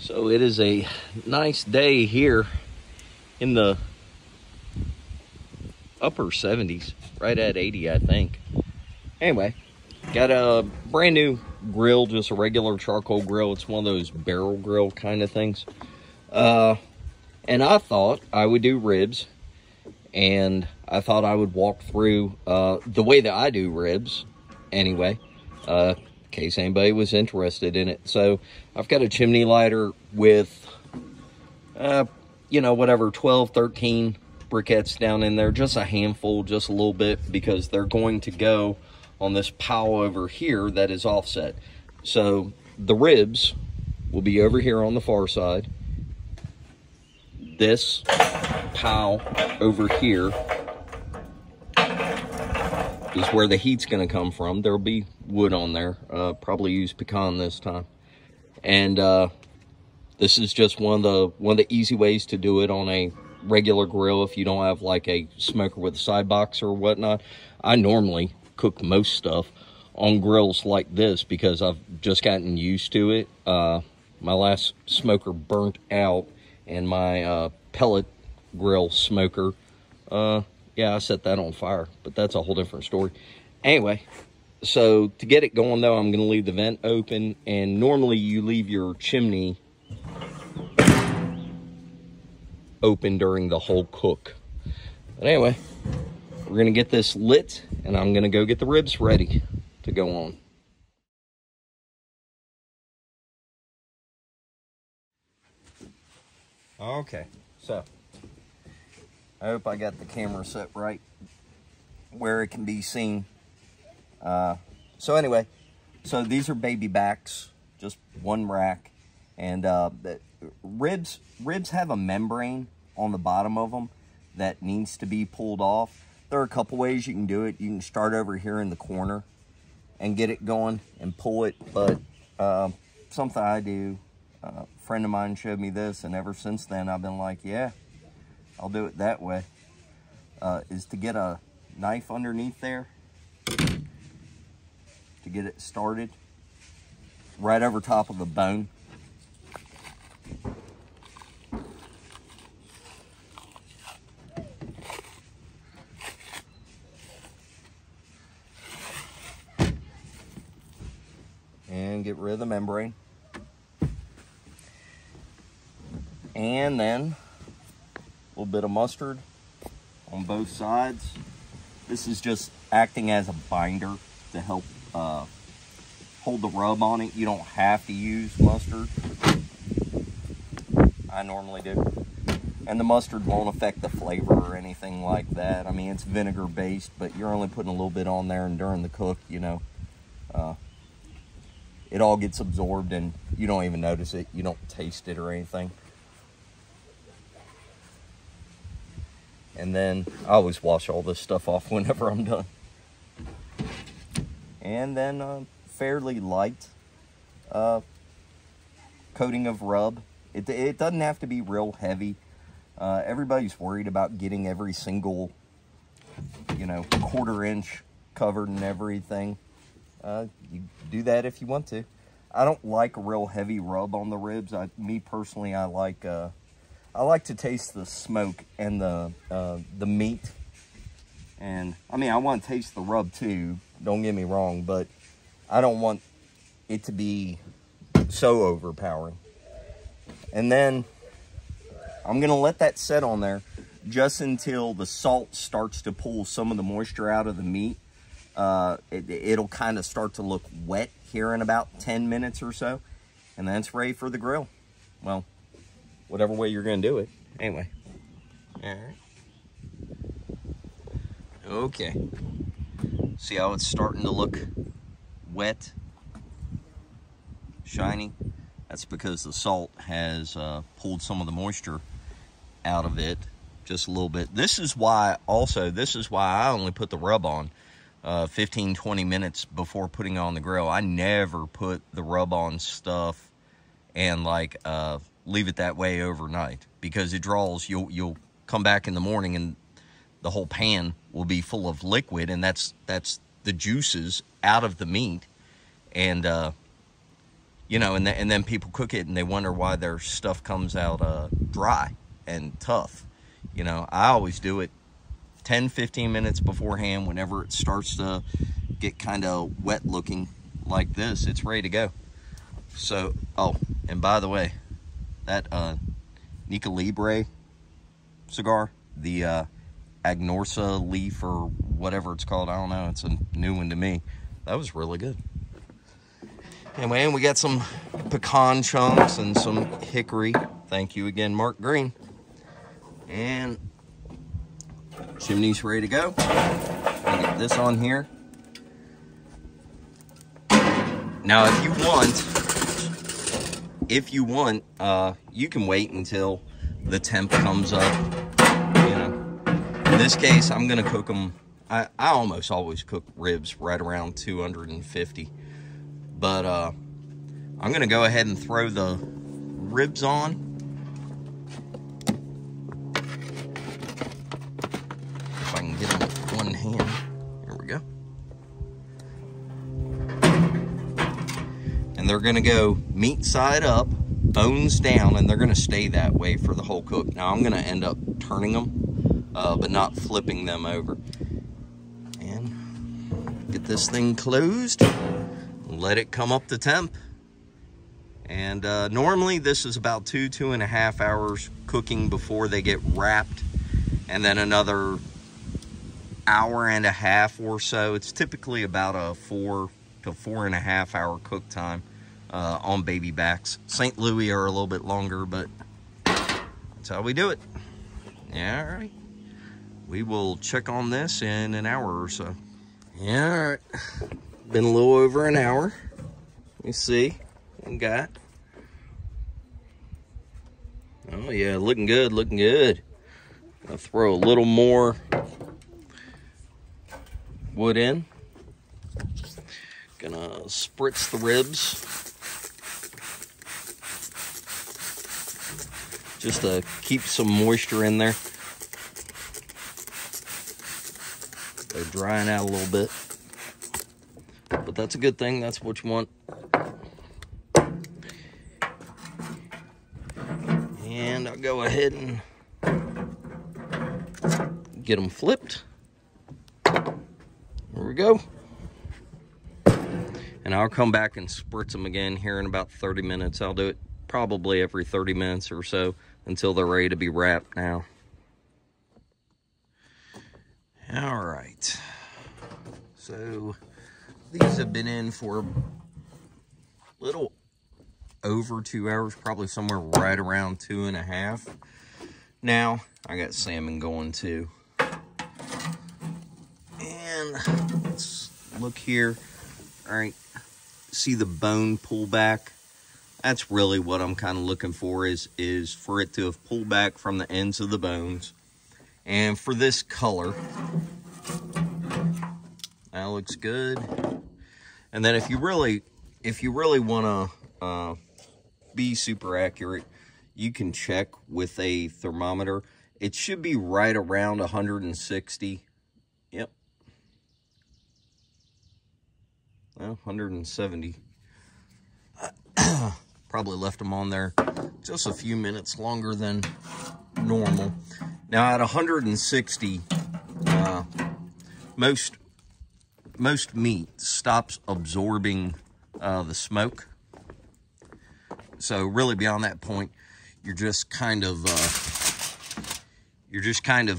So it is a nice day here in the upper 70s, right at 80, I think. Anyway, got a brand new grill, just a regular charcoal grill. It's one of those barrel grill kind of things. And I thought I would do ribs, and I thought I would walk through the way that I do ribs anyway, in case anybody was interested in it. So I've got a chimney lighter with, you know, whatever, 12, 13 briquettes down in there, just a handful, just a little bit, because they're going to go on this pile over here that is offset. So the ribs will be over here on the far side. This pile over here is where the heat's going to come from. There'll be wood on there. Probably use pecan this time. And this is just one of the easy ways to do it on a regular grill if you don't have like a smoker with a side box or whatnot. I normally cook most stuff on grills like this because I've just gotten used to it. My last smoker burnt out, and my pellet grill smoker, yeah, I set that on fire, but that's a whole different story. Anyway, so to get it going though, I'm going to leave the vent open, and normally you leave your chimney open during the whole cook. But anyway, we're going to get this lit, and I'm going to go get the ribs ready to go on. Okay, so I hope I got the camera set right where it can be seen. So anyway, so these are baby backs, just one rack, and the ribs have a membrane on the bottom of them that needs to be pulled off. There are a couple ways you can do it. You can start over here in the corner and get it going and pull it, but something I do, a friend of mine showed me this, and ever since then I've been like, yeah, I'll do it that way, is to get a knife underneath there to get it started right over top of the bone. And get rid of the membrane. And then a little bit of mustard on both sides. This is just acting as a binder to help hold the rub on it. You don't have to use mustard. I normally do. And the mustard won't affect the flavor or anything like that. I mean, it's vinegar based, but you're only putting a little bit on there, and during the cook, you know, it all gets absorbed and you don't even notice it. You don't taste it or anything. And then I always wash all this stuff off whenever I'm done. And then fairly light coating of rub. It doesn't have to be real heavy. Everybody's worried about getting every single, you know, 1/4 inch covered and everything. You do that if you want to. I don't like a real heavy rub on the ribs. Me personally, I like to taste the smoke and the meat. And I mean, I want to taste the rub too, don't get me wrong, but I don't want it to be so overpowering. And then I'm gonna let that set on there just until the salt starts to pull some of the moisture out of the meat. It'll kind of start to look wet here in about 10 minutes or so, and then it's ready for the grill. Well, whatever way you're gonna do it. Anyway, all right. Okay, see how it's starting to look wet, shiny? That's because the salt has pulled some of the moisture out of it just a little bit. This is why I only put the rub on 15-20 minutes before putting it on the grill. I never put the rub on stuff and like leave it that way overnight, because it draws. You'll come back in the morning and the whole pan will be full of liquid, and that's the juices out of the meat, and you know, and then people cook it and they wonder why their stuff comes out dry and tough. You know, I always do it 10-15 minutes beforehand. Whenever it starts to get kind of wet looking like this, it's ready to go. So, oh, and by the way, that Nica Libre cigar, the Agnorsa leaf or whatever it's called, I don't know, it's a new one to me. That was really good. Anyway, and we got some pecan chunks and some hickory. Thank you again, Mark Green. And chimney's ready to go. I'll get this on here. Now, if you want, you can wait until the temp comes up. You know, in this case, I'm gonna cook them. I almost always cook ribs right around 250, but I'm gonna go ahead and throw the ribs on. If I can get them with one hand. Here we go. And they're gonna go meat side up, bones down, and they're gonna stay that way for the whole cook. Now I'm gonna end up turning them, but not flipping them over. And get this thing closed, let it come up to temp. And normally this is about 2.5 hours cooking before they get wrapped, and then another hour and a half or so. It's typically about a 4 to 4.5 hour cook time on baby backs. St. Louis are a little bit longer, but that's how we do it. Yeah, all right. We will check on this in an hour or so. Yeah, all right. Been a little over an hour. Let me see what we got. Oh yeah, looking good, looking good. I'll throw a little more wood in. Gonna spritz the ribs just to keep some moisture in there. They're drying out a little bit, but that's a good thing. That's what you want. And I'll go ahead and get them flipped. There we go. And I'll come back and spritz them again here in about 30 minutes. I'll do it probably every 30 minutes or so until they're ready to be wrapped now. All right. So these have been in for a little over 2 hours, probably somewhere right around 2.5. Now, I got salmon going too. And let's look here. All right, see the bone pull back? That's really what I'm kind of looking for, is for it to have pulled back from the ends of the bones. And for this color, that looks good. And then if you really want to be super accurate, you can check with a thermometer. It should be right around 160. Yep. Well, 170. Probably left them on there just a few minutes longer than normal. Now at 160, most meat stops absorbing the smoke. So really beyond that point, you're just kind of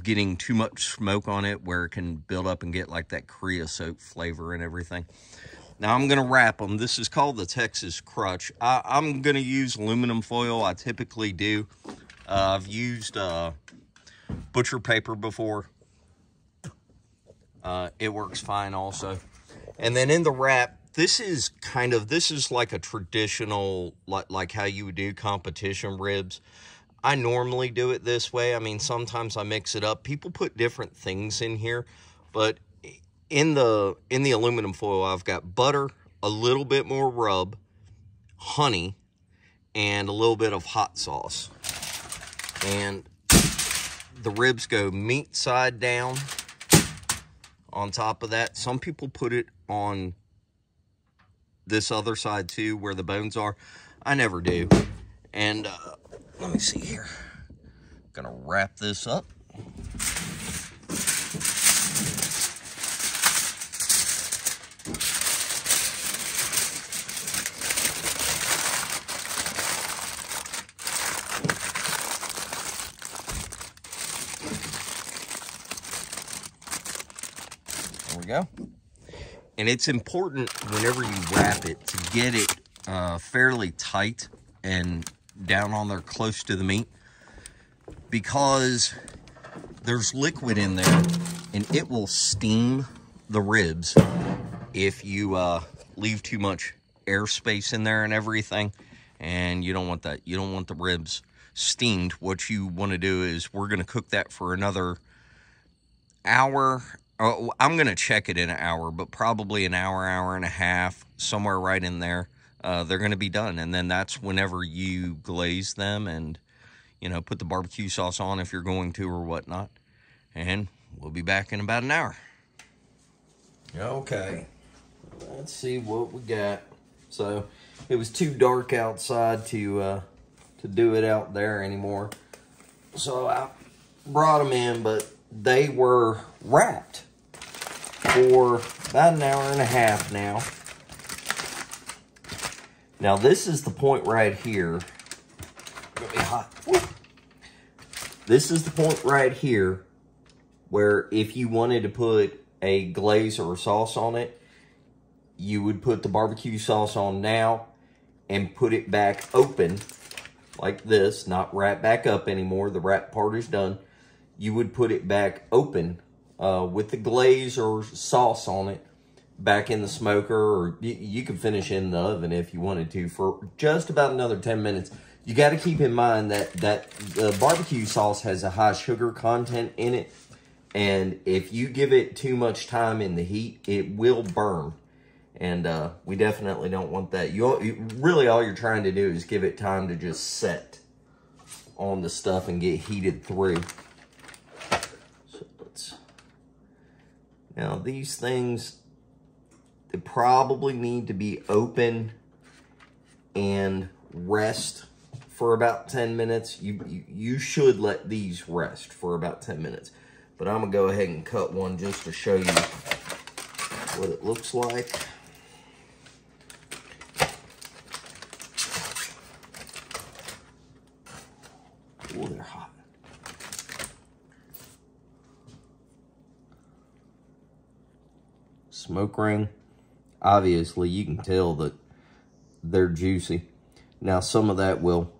getting too much smoke on it, where it can build up and get like that creosote flavor and everything. Now I'm gonna wrap them. This is called the Texas Crutch. I'm gonna use aluminum foil. I typically do. I've used butcher paper before. It works fine also. And then in the wrap, this is like a traditional, like how you would do competition ribs. I normally do it this way. I mean, sometimes I mix it up. People put different things in here, but in the aluminum foil, I've got butter, a little bit more rub, honey, and a little bit of hot sauce. And the ribs go meat side down on top of that. Some people put it on this other side too, where the bones are. I never do. And let me see here. Gonna wrap this up. There we go. And it's important whenever you wrap it to get it fairly tight and down on there close to the meat, because there's liquid in there and it will steam the ribs if you leave too much airspace in there and everything, and you don't want that. You don't want the ribs steamed. What you want to do is we're going to cook that for another hour. I'm going to check it in an hour, but probably an hour, hour and a half, somewhere right in there. They're going to be done. And then that's whenever you glaze them and, you know, put the barbecue sauce on if you're going to or whatnot. And we'll be back in about an hour. Okay. Let's see what we got. So it was too dark outside to do it out there anymore. So I brought them in, but they were wrapped for about an hour and a half now. Now this is the point right here. Gonna be hot. This is the point right here where if you wanted to put a glaze or a sauce on it, you would put the barbecue sauce on now and put it back open like this, not wrap back up anymore. The wrap part is done. You would put it back open with the glaze or sauce on it back in the smoker, or you could finish in the oven if you wanted to for just about another 10 minutes. You got to keep in mind that the barbecue sauce has a high sugar content in it, and if you give it too much time in the heat, it will burn. And we definitely don't want that. Really all you're trying to do is give it time to just set on the stuff and get heated through. So now these things, they probably need to be open and rest for about 10 minutes. You should let these rest for about 10 minutes. But I'm gonna go ahead and cut one just to show you what it looks like. Oh, they're hot. Smoke ring. Obviously, you can tell that they're juicy. Now, some of that will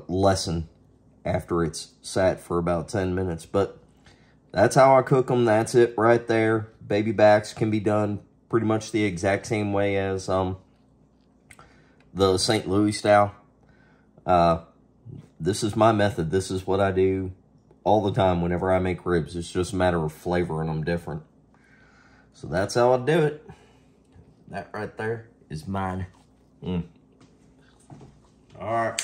lessen after it's sat for about 10 minutes. But that's how I cook them. That's it right there. Baby backs can be done pretty much the exact same way as the St. Louis style. This is my method. This is what I do all the time whenever I make ribs. It's just a matter of flavoring them different. So that's how I do it. That right there is mine. All right.